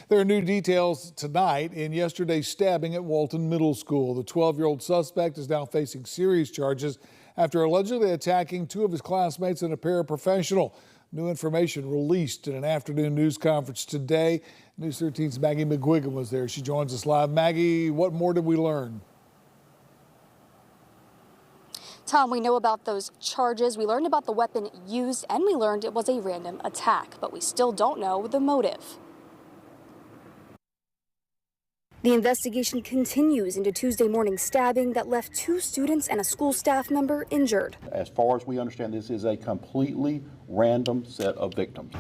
There are new details tonight in yesterday's stabbing at Walton Middle School. The 12-year-old suspect is now facing serious charges after allegedly attacking two of his classmates and a paraprofessional. New information released in an afternoon news conference today. News 13's Maggie McGuigan was there. She joins us live. Maggie, what more did we learn? Tom, we know about those charges. We learned about the weapon used, and we learned it was a random attack, but we still don't know the motive. The investigation continues into Tuesday morning's stabbing that left two students and a school staff member injured. As far as we understand, this is a completely random set of victims.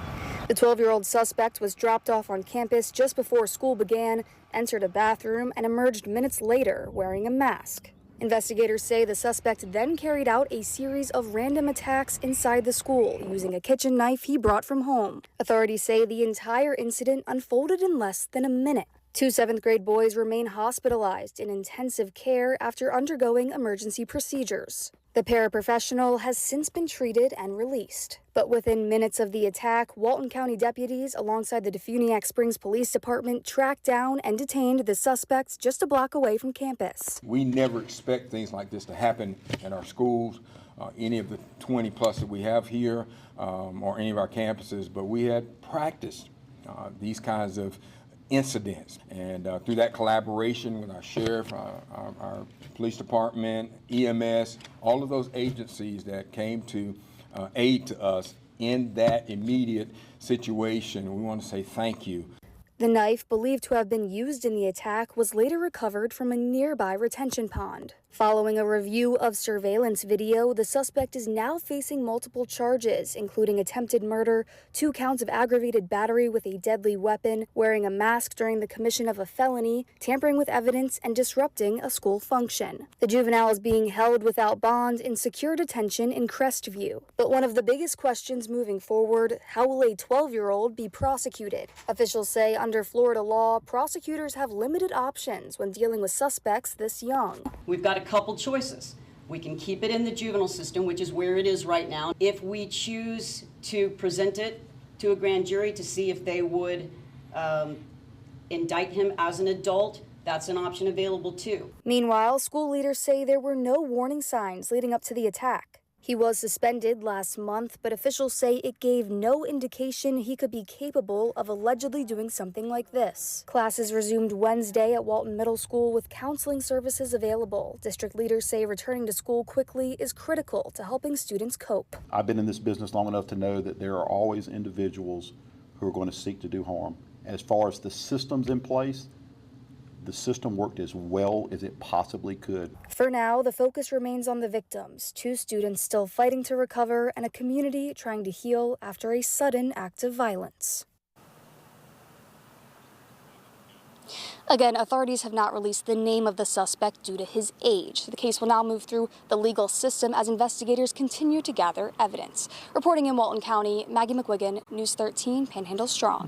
The 12-year-old suspect was dropped off on campus just before school began, entered a bathroom, and emerged minutes later wearing a mask. Investigators say the suspect then carried out a series of random attacks inside the school using a kitchen knife he brought from home. Authorities say the entire incident unfolded in less than a minute. Two seventh-grade boys remain hospitalized in intensive care after undergoing emergency procedures. The paraprofessional has since been treated and released. But within minutes of the attack, Walton County deputies alongside the Defuniak Springs Police Department tracked down and detained the suspects just a block away from campus. We never expect things like this to happen in our schools, any of the 20 plus that we have here, or any of our campuses, but we had practiced these kinds of incidents, and through that collaboration with our sheriff, our police department, EMS, all of those agencies that came to aid to us in that immediate situation, we want to say thank you. The knife, believed to have been used in the attack, was later recovered from a nearby retention pond. Following a review of surveillance video, the suspect is now facing multiple charges, including attempted murder, 2 counts of aggravated battery with a deadly weapon, wearing a mask during the commission of a felony, tampering with evidence, and disrupting a school function. The juvenile is being held without bond in secure detention in Crestview. But one of the biggest questions moving forward, how will a 12-year-old be prosecuted? Officials say under Florida law, prosecutors have limited options when dealing with suspects this young. We've got a couple choices. We can keep it in the juvenile system, which is where it is right now. If we choose to present it to a grand jury to see if they would indict him as an adult, that's an option available too. Meanwhile, school leaders say there were no warning signs leading up to the attack. He was suspended last month, but officials say it gave no indication he could be capable of allegedly doing something like this. Classes resumed Wednesday at Walton Middle School with counseling services available. District leaders say returning to school quickly is critical to helping students cope. I've been in this business long enough to know that there are always individuals who are going to seek to do harm. As far as the systems in place, the system worked as well as it possibly could. For now, the focus remains on the victims, 2 students still fighting to recover, and a community trying to heal after a sudden act of violence. Again, authorities have not released the name of the suspect due to his age. The case will now move through the legal system as investigators continue to gather evidence. Reporting in Walton County, Maggie McGuigan, News 13, Panhandle Strong.